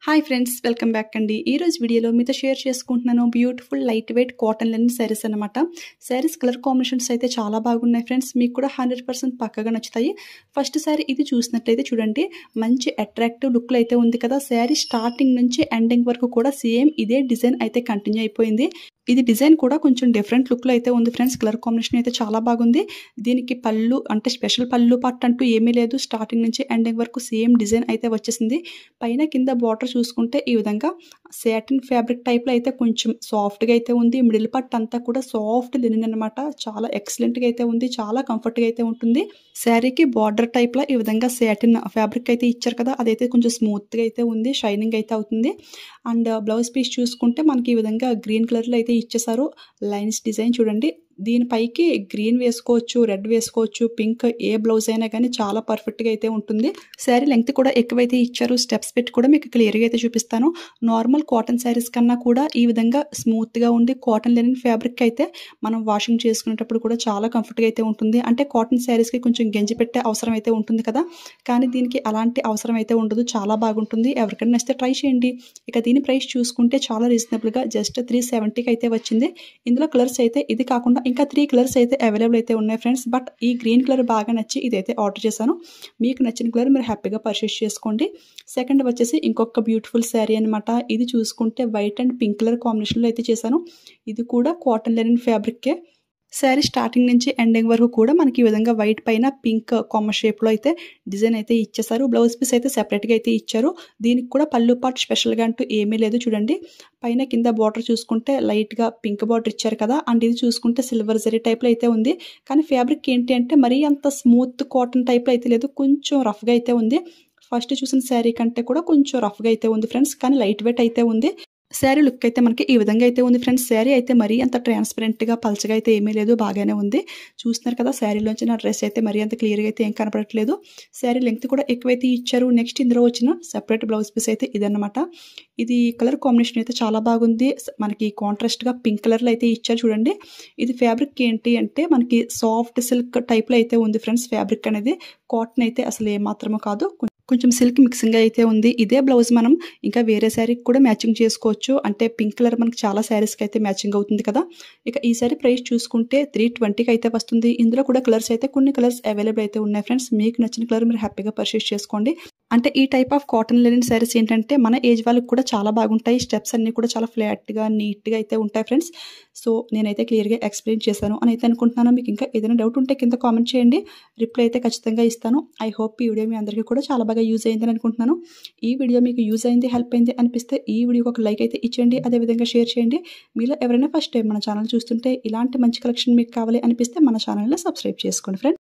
Hi friends, welcome back అండి. ఈ రోజు వీడియోలో మీతో షేర్ చేసుకుంటున్నాను beautiful light weight cotton Lenin saris అనమాట. శారీస్ కలర్ కాంబినేషన్స్ అయితే చాలా బాగున్నాయి ఫ్రెండ్స్. మీకు కూడా 100% పక్కగా నచ్చుతాయి. ఫస్ట్ శారీ ఇది చూసినట్లయితే చూడండి, మంచి అట్రాక్టివ్ లుక్లో అయితే ఉంది కదా. శారీ స్టార్టింగ్ నుంచి ఎండింగ్ వరకు కూడా సేమ్ ఇదే డిజైన్ అయితే కంటిన్యూ అయిపోయింది. ఇది డిజైన్ కూడా కొంచెం డిఫరెంట్ లుక్లో అయితే ఉంది ఫ్రెండ్స్. కలర్ కాంబినేషన్ అయితే చాలా బాగుంది. దీనికి పళ్ళు అంటే స్పెషల్ పళ్ళు పార్ట్ అంటూ ఏమీ లేదు. స్టార్టింగ్ నుంచి ఎండింగ్ వరకు సేమ్ డిజైన్ అయితే వచ్చేసింది. పైన కింద బార్డర్ చూసుకుంటే ఈ విధంగా సాటిన్ ఫ్యాబ్రిక్ టైప్లో అయితే కొంచెం సాఫ్ట్గా అయితే ఉంది. మిడిల్ పార్ట్ అంతా కూడా సాఫ్ట్ లినెన్ అనమాట. చాలా ఎక్సలెంట్గా అయితే ఉంది. చాలా కంఫర్ట్గా అయితే ఉంటుంది. శారీకి బార్డర్ టైప్లో ఈ విధంగా సాటిన్ ఫ్యాబ్రిక్ అయితే ఇచ్చారు కదా, అదైతే కొంచెం స్మూత్గా అయితే ఉంది. షైనింగ్ అయితే అవుతుంది. అండ్ బ్లౌజ్ పీస్ చూసుకుంటే మనకి ఈ విధంగా గ్రీన్ కలర్లో అయితే ఇచ్చేసారు. లైన్స్ డిజైన్ చూడండి. దీనిపైకి గ్రీన్ వేసుకోవచ్చు, రెడ్ వేసుకోవచ్చు, పింక్, ఏ బ్లౌజ్ అయినా కానీ చాలా పర్ఫెక్ట్గా అయితే ఉంటుంది. శారీ లెంగ్త్ కూడా ఎక్కువైతే ఇచ్చారు. స్టెప్స్ పెట్టి కూడా మీకు క్లియర్గా అయితే చూపిస్తాను. నార్మల్ కాటన్ శారీస్ కన్నా కూడా ఈ విధంగా స్మూత్గా ఉండి కాటన్ లెనిన్ ఫ్యాబ్రిక్ అయితే మనం వాషింగ్ చేసుకునేటప్పుడు కూడా చాలా కంఫర్ట్గా అయితే ఉంటుంది. అంటే కాటన్ శారీస్కి కొంచెం గంజి పెట్టే అవసరం అయితే ఉంటుంది కదా, కానీ దీనికి అలాంటి అవసరం అయితే ఉండదు. చాలా బాగుంటుంది. ఎవరికైనా నచ్చితే ట్రై చేయండి. ఇక దీని ప్రైస్ చూసుకుంటే చాలా రీజనబుల్గా జస్ట్ 370కి అయితే వచ్చింది. ఇందులో కలర్స్ అయితే ఇది కాకుండా ఇంకా 3 కలర్స్ అయితే అవైలబుల్ అయితే ఉన్నాయి ఫ్రెండ్స్. బట్ ఈ గ్రీన్ కలర్ బాగా నచ్చి ఇదైతే ఆర్డర్ చేశాను. మీకు నచ్చిన కలర్ మీరు హ్యాపీగా పర్చేస్ చేసుకోండి. సెకండ్ వచ్చేసి ఇంకొక బ్యూటిఫుల్ శారీ అనమాట. ఇది చూసుకుంటే వైట్ అండ్ పింక్ కలర్ కాంబినేషన్లో అయితే చేశాను. ఇది కూడా కాటన్ లెనిన్ ఫ్యాబ్రిక్కే. శారీ స్టార్టింగ్ నుంచి ఎండింగ్ వరకు కూడా మనకి ఈ విధంగా వైట్ పైన పింక్ కామ షేప్లో అయితే డిజైన్ అయితే ఇచ్చేసారు. బ్లౌజ్ పీస్ అయితే సెపరేట్గా అయితే ఇచ్చారు. దీనికి కూడా పళ్ళు పార్ట్ స్పెషల్గా అంటూ ఏమీ లేదు. చూడండి, పైన కింద బార్డర్ చూసుకుంటే లైట్గా పింక్ బార్డర్ ఇచ్చారు కదా, అండ్ ఇది చూసుకుంటే సిల్వర్ జరీ టైప్లో అయితే ఉంది. కానీ ఫ్యాబ్రిక్ ఏంటి అంటే మరీ అంత స్మూత్ కాటన్ టైప్లో అయితే లేదు. కొంచెం రఫ్గా అయితే ఉంది. ఫస్ట్ చూసిన శారీ కంటే కూడా కొంచెం రఫ్గా అయితే ఉంది ఫ్రెండ్స్, కానీ లైట్ వెయిట్ అయితే ఉంది. శారీ లుక్ అయితే మనకి ఈ విధంగా అయితే ఉంది ఫ్రెండ్స్. శారీ అయితే మరీ అంత ట్రాన్స్పరెంట్గా పల్చగా అయితే ఏమీ లేదు, బాగానే ఉంది. చూస్తున్నారు కదా, శారీలోంచి నా డ్రెస్ అయితే మరీ అంత క్లియర్గా అయితే ఏం కనపడట్లేదు. శారీ లెంగ్త్ కూడా ఎక్కువైతే ఇచ్చారు. నెక్స్ట్ ఇందులో వచ్చిన సెపరేట్ బ్లౌజ్ పీస్ అయితే ఇదన్నమాట. ఇది కలర్ కాంబినేషన్ అయితే చాలా బాగుంది. మనకి కాంట్రాస్ట్గా పింక్ కలర్లో అయితే ఇచ్చారు. చూడండి, ఇది ఫ్యాబ్రిక్ ఏంటి అంటే మనకి సాఫ్ట్ సిల్క్ టైప్లో అయితే ఉంది ఫ్రెండ్స్. ఫ్యాబ్రిక్ అనేది కాటన్ అయితే అసలు ఏమాత్రమో కాదు, కొంచెం సిల్క్ మిక్సింగ్ అయితే ఉంది. ఇదే బ్లౌజ్ మనం ఇంకా వేరే శారీకి కూడా మ్యాచింగ్ చేసుకోవచ్చు. అంటే పింక్ కలర్ మనకి చాలా శారీస్కి అయితే మ్యాచింగ్ అవుతుంది కదా. ఇక ఈ శారీ ప్రైస్ చూసుకుంటే 320కి అయితే వస్తుంది. ఇందులో కూడా కలర్స్ అయితే కొన్ని కలర్స్ అవైలబుల్ అయితే ఉన్నాయి ఫ్రెండ్స్. మీకు నచ్చిన కలర్ మీరు హ్యాపీగా పర్చేస్ చేసుకోండి. అంటే ఈ type of cotton Lenin saris ఏంటంటే మన ఏజ్ వాళ్ళకి కూడా చాలా బాగుంటాయి. స్టెప్స్ అన్నీ కూడా చాలా ఫ్లాట్గా నీట్గా అయితే ఉంటాయి ఫ్రెండ్స్. సో నేనైతే క్లియర్గా ఎక్స్ప్లెయిన్ చేశాను అని అయితే అనుకుంటున్నాను. మీకు ఇంకా ఏదైనా డౌట్ ఉంటే కింద కామెంట్ చేయండి. రిప్లై అయితే ఖచ్చితంగా ఇస్తాను. ఐ హోప్ ఈ వీడియో మీ అందరికీ కూడా చాలా బాగా యూజ్ అయిందని అనుకుంటున్నాను. ఈ వీడియో మీకు యూజ్ అయింది, హెల్ప్ అయింది అనిపిస్తే ఈ వీడియోకి ఒక లైక్ అయితే ఇచ్చేయండి. అదేవిధంగా షేర్ చేయండి. మీలో ఎవరైనా ఫస్ట్ టైం మన ఛానల్ చూస్తుంటే ఇలాంటి మంచి కలెక్షన్ మీకు కావాలి అనిపిస్తే మన ఛానల్ని సబ్స్క్రైబ్ చేసుకోండి ఫ్రెండ్స్.